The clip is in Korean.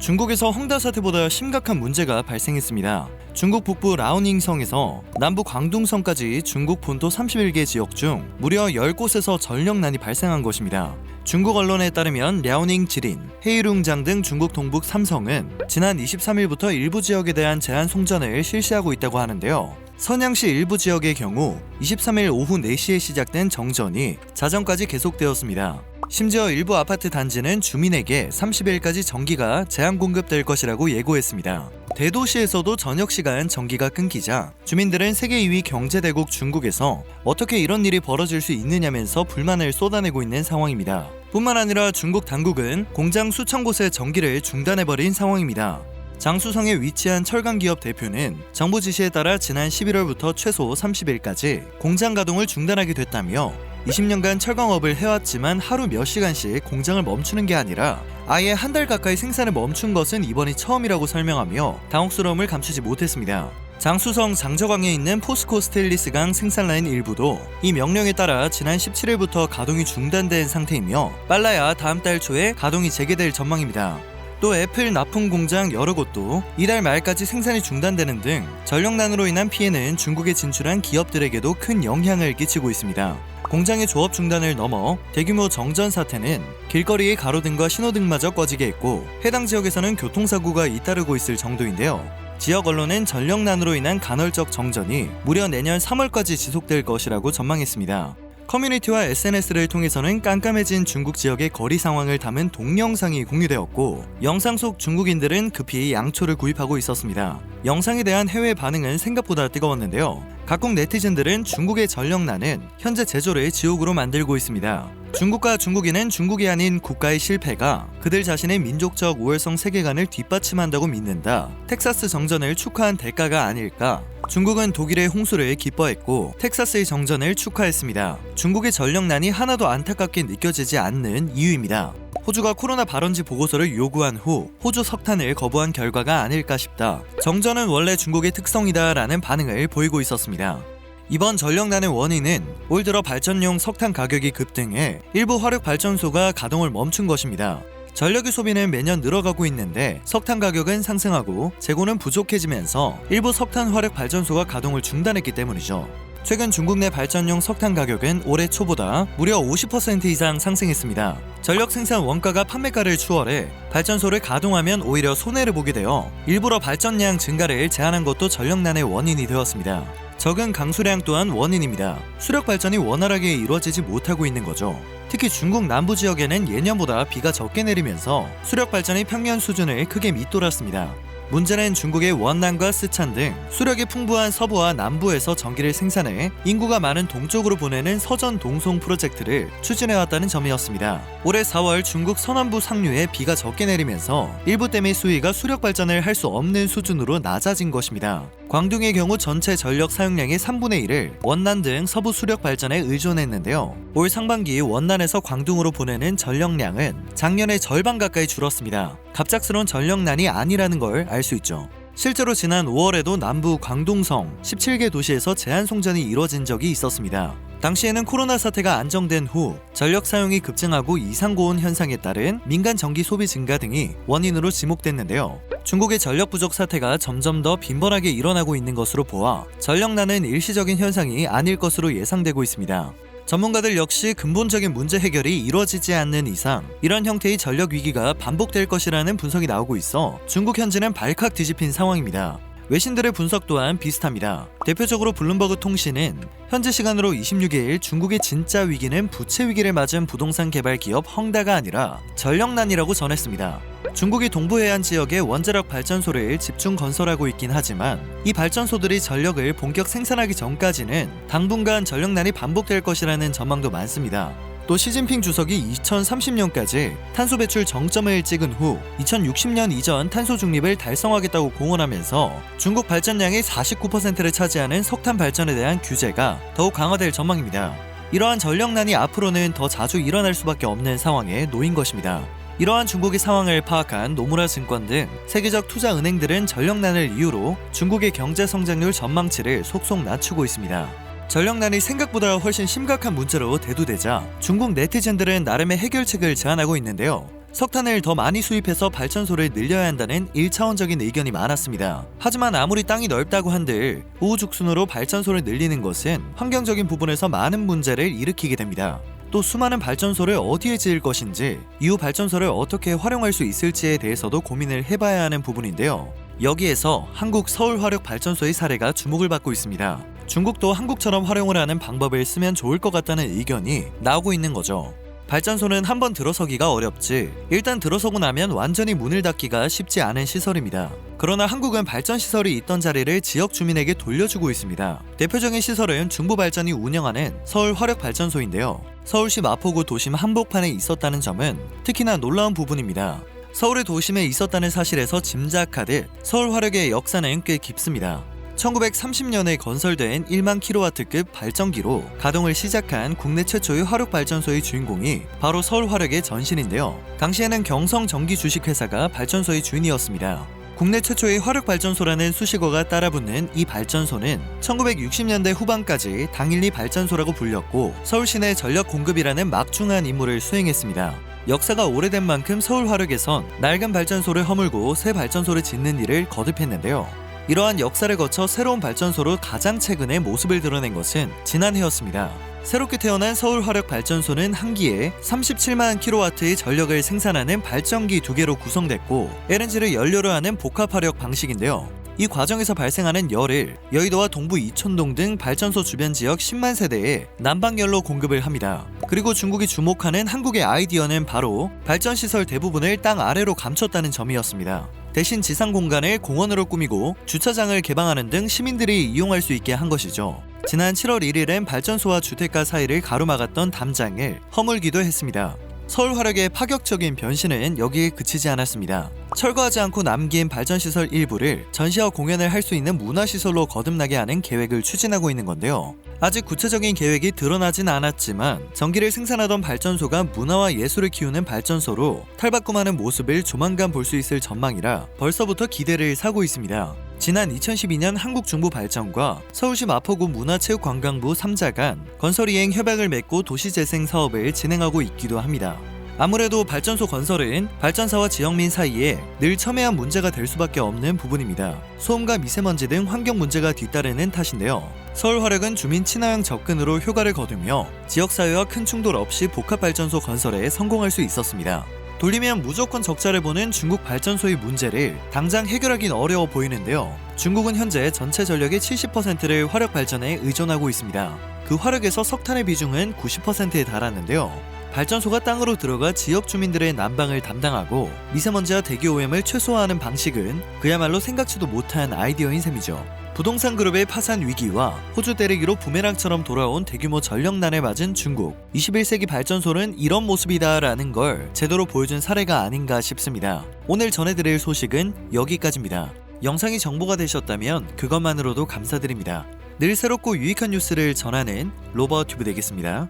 중국에서 헝다 사태보다 심각한 문제가 발생했습니다. 중국 북부 라오닝성에서 남부 광둥성까지 중국 본토 31개 지역 중 무려 10곳에서 전력난이 발생한 것입니다. 중국 언론에 따르면 랴오닝 지린, 헤이룽장 등 중국 동북 3성은 지난 23일부터 일부 지역에 대한 제한 송전을 실시하고 있다고 하는데요. 선양시 일부 지역의 경우 23일 오후 4시에 시작된 정전이 자정까지 계속되었습니다. 심지어 일부 아파트 단지는 주민에게 30일까지 전기가 제한 공급될 것이라고 예고했습니다. 대도시에서도 저녁 시간 전기가 끊기자 주민들은 세계 2위 경제대국 중국에서 어떻게 이런 일이 벌어질 수 있느냐면서 불만을 쏟아내고 있는 상황입니다. 뿐만 아니라 중국 당국은 공장 수천 곳의 전기를 중단해버린 상황입니다. 장수성에 위치한 철강기업 대표는 정부 지시에 따라 지난 11월부터 최소 30일까지 공장 가동을 중단하게 됐다며 20년간 철강업을 해왔지만 하루 몇 시간씩 공장을 멈추는 게 아니라 아예 한 달 가까이 생산을 멈춘 것은 이번이 처음이라고 설명하며 당혹스러움을 감추지 못했습니다. 장수성 장저강에 있는 포스코 스테인리스강 생산라인 일부도 이 명령에 따라 지난 17일부터 가동이 중단된 상태이며 빨라야 다음 달 초에 가동이 재개될 전망입니다. 또 애플 납품 공장 여러 곳도 이달 말까지 생산이 중단되는 등 전력난으로 인한 피해는 중국에 진출한 기업들에게도 큰 영향을 끼치고 있습니다. 공장의 조업 중단을 넘어 대규모 정전 사태는 길거리의 가로등과 신호등마저 꺼지게 했고 해당 지역에서는 교통사고가 잇따르고 있을 정도인데요. 지역 언론은 전력난으로 인한 간헐적 정전이 무려 내년 3월까지 지속될 것이라고 전망했습니다. 커뮤니티와 SNS를 통해서는 깜깜해진 중국 지역의 거리 상황을 담은 동영상이 공유되었고 영상 속 중국인들은 급히 양초를 구입하고 있었습니다. 영상에 대한 해외 반응은 생각보다 뜨거웠는데요. 각국 네티즌들은 중국의 전력난은 현재 제조를 지옥으로 만들고 있습니다. 중국과 중국인은 중국이 아닌 국가의 실패가 그들 자신의 민족적 우월성 세계관을 뒷받침한다고 믿는다. 텍사스 정전을 축하한 대가가 아닐까? 중국은 독일의 홍수를 기뻐했고 텍사스의 정전을 축하했습니다. 중국의 전력난이 하나도 안타깝게 느껴지지 않는 이유입니다. 호주가 코로나 발원지 보고서를 요구한 후 호주 석탄을 거부한 결과가 아닐까 싶다. 정전은 원래 중국의 특성이다 라는 반응을 보이고 있었습니다. 이번 전력난의 원인은 올 들어 발전용 석탄 가격이 급등해 일부 화력발전소가 가동을 멈춘 것입니다. 전력의 소비는 매년 늘어가고 있는데 석탄 가격은 상승하고 재고는 부족해지면서 일부 석탄 화력 발전소가 가동을 중단했기 때문이죠. 최근 중국 내 발전용 석탄 가격은 올해 초보다 무려 50% 이상 상승했습니다. 전력 생산 원가가 판매가를 추월해 발전소를 가동하면 오히려 손해를 보게 되어 일부러 발전량 증가를 제한한 것도 전력난의 원인이 되었습니다. 적은 강수량 또한 원인입니다. 수력 발전이 원활하게 이루어지지 못하고 있는 거죠. 특히 중국 남부 지역에는 예년보다 비가 적게 내리면서 수력 발전이 평년 수준을 크게 밑돌았습니다. 문제는 중국의 원난과 쓰촨 등 수력이 풍부한 서부와 남부에서 전기를 생산해 인구가 많은 동쪽으로 보내는 서전 동송 프로젝트를 추진해왔다는 점이었습니다. 올해 4월 중국 서남부 상류에 비가 적게 내리면서 일부 댐의 수위가 수력 발전을 할 수 없는 수준으로 낮아진 것입니다. 광둥의 경우 전체 전력 사용량의 3분의 1을 원난 등 서부 수력 발전에 의존했는데요. 올 상반기 원난에서 광둥으로 보내는 전력량은 작년의 절반 가까이 줄었습니다. 갑작스러운 전력난이 아니라는 걸 알 수 있죠. 실제로 지난 5월에도 남부 광둥성 17개 도시에서 제한 송전이 이뤄진 적이 있었습니다. 당시에는 코로나 사태가 안정된 후 전력 사용이 급증하고 이상고온 현상에 따른 민간 전기 소비 증가 등이 원인으로 지목됐는데요. 중국의 전력 부족 사태가 점점 더 빈번하게 일어나고 있는 것으로 보아 전력난은 일시적인 현상이 아닐 것으로 예상되고 있습니다. 전문가들 역시 근본적인 문제 해결이 이루어지지 않는 이상 이런 형태의 전력 위기가 반복될 것이라는 분석이 나오고 있어 중국 현지는 발칵 뒤집힌 상황입니다. 외신들의 분석 또한 비슷합니다. 대표적으로 블룸버그 통신은 현지 시간으로 26일 중국의 진짜 위기는 부채 위기를 맞은 부동산 개발 기업 헝다가 아니라 전력난이라고 전했습니다. 중국이 동부 해안 지역에 원자력 발전소를 집중 건설하고 있긴 하지만 이 발전소들이 전력을 본격 생산하기 전까지는 당분간 전력난이 반복될 것이라는 전망도 많습니다. 또 시진핑 주석이 2030년까지 탄소 배출 정점을 찍은 후 2060년 이전 탄소 중립을 달성하겠다고 공언하면서 중국 발전량의 49%를 차지하는 석탄 발전에 대한 규제가 더욱 강화될 전망입니다. 이러한 전력난이 앞으로는 더 자주 일어날 수밖에 없는 상황에 놓인 것입니다. 이러한 중국의 상황을 파악한 노무라 증권 등 세계적 투자은행들은 전력난을 이유로 중국의 경제 성장률 전망치를 속속 낮추고 있습니다. 전력난이 생각보다 훨씬 심각한 문제로 대두되자 중국 네티즌들은 나름의 해결책을 제안하고 있는데요. 석탄을 더 많이 수입해서 발전소를 늘려야 한다는 1차원적인 의견이 많았습니다. 하지만 아무리 땅이 넓다고 한들 우후죽순으로 발전소를 늘리는 것은 환경적인 부분에서 많은 문제를 일으키게 됩니다. 또 수많은 발전소를 어디에 지을 것인지, 이후 발전소를 어떻게 활용할 수 있을지에 대해서도 고민을 해봐야 하는 부분인데요. 여기에서 한국 서울화력발전소의 사례가 주목을 받고 있습니다. 중국도 한국처럼 활용을 하는 방법을 쓰면 좋을 것 같다는 의견이 나오고 있는 거죠. 발전소는 한번 들어서기가 어렵지, 일단 들어서고 나면 완전히 문을 닫기가 쉽지 않은 시설입니다. 그러나 한국은 발전시설이 있던 자리를 지역 주민에게 돌려주고 있습니다. 대표적인 시설은 중부발전이 운영하는 서울화력발전소인데요. 서울시 마포구 도심 한복판에 있었다는 점은 특히나 놀라운 부분입니다. 서울의 도심에 있었다는 사실에서 짐작하듯 서울화력의 역사는 꽤 깊습니다. 1930년에 건설된 1만 킬로와트급 발전기로 가동을 시작한 국내 최초의 화력발전소의 주인공이 바로 서울화력의 전신인데요. 당시에는 경성 전기 주식회사가 발전소의 주인이었습니다. 국내 최초의 화력발전소라는 수식어가 따라붙는 이 발전소는 1960년대 후반까지 당일리 발전소라고 불렸고, 서울시내 전력 공급이라는 막중한 임무를 수행했습니다. 역사가 오래된 만큼 서울화력에선 낡은 발전소를 허물고 새 발전소를 짓는 일을 거듭했는데요. 이러한 역사를 거쳐 새로운 발전소로 가장 최근에 모습을 드러낸 것은 지난해였습니다. 새롭게 태어난 서울화력발전소는 한 기에 37만 킬로와트의 전력을 생산하는 발전기 2개로 구성됐고, LNG를 연료로 하는 복합화력 방식인데요. 이 과정에서 발생하는 열을 여의도와 동부 이촌동 등 발전소 주변 지역 10만 세대에 난방열로 공급을 합니다. 그리고 중국이 주목하는 한국의 아이디어는 바로 발전시설 대부분을 땅 아래로 감췄다는 점이었습니다. 대신 지상 공간을 공원으로 꾸미고 주차장을 개방하는 등 시민들이 이용할 수 있게 한 것이죠. 지난 7월 1일엔 발전소와 주택가 사이를 가로막았던 담장을 허물기도 했습니다. 서울화력의 파격적인 변신은 여기에 그치지 않았습니다. 철거하지 않고 남긴 발전시설 일부를 전시와 공연을 할 수 있는 문화시설로 거듭나게 하는 계획을 추진하고 있는 건데요. 아직 구체적인 계획이 드러나진 않았지만 전기를 생산하던 발전소가 문화와 예술을 키우는 발전소로 탈바꿈하는 모습을 조만간 볼 수 있을 전망이라 벌써부터 기대를 사고 있습니다. 지난 2012년 한국중부발전과 서울시 마포구 문화체육관광부 3자 간 건설이행 협약을 맺고 도시재생 사업을 진행하고 있기도 합니다. 아무래도 발전소 건설은 발전사와 지역민 사이에 늘 첨예한 문제가 될 수밖에 없는 부분입니다. 소음과 미세먼지 등 환경 문제가 뒤따르는 탓인데요. 서울화력은 주민 친화형 접근으로 효과를 거두며 지역사회와 큰 충돌 없이 복합발전소 건설에 성공할 수 있었습니다. 돌리면 무조건 적자를 보는 중국 발전소의 문제를 당장 해결하긴 어려워 보이는데요. 중국은 현재 전체 전력의 70%를 화력 발전에 의존하고 있습니다. 그 화력에서 석탄의 비중은 90%에 달하는데요. 발전소가 땅으로 들어가 지역 주민들의 난방을 담당하고 미세먼지와 대기오염을 최소화하는 방식은 그야말로 생각지도 못한 아이디어인 셈이죠. 부동산 그룹의 파산 위기와 호주 때리기로 부메랑처럼 돌아온 대규모 전력난에 맞은 중국. 21세기 발전소는 이런 모습이다라는 걸 제대로 보여준 사례가 아닌가 싶습니다. 오늘 전해드릴 소식은 여기까지입니다. 영상이 정보가 되셨다면 그것만으로도 감사드립니다. 늘 새롭고 유익한 뉴스를 전하는 로버튜브 되겠습니다.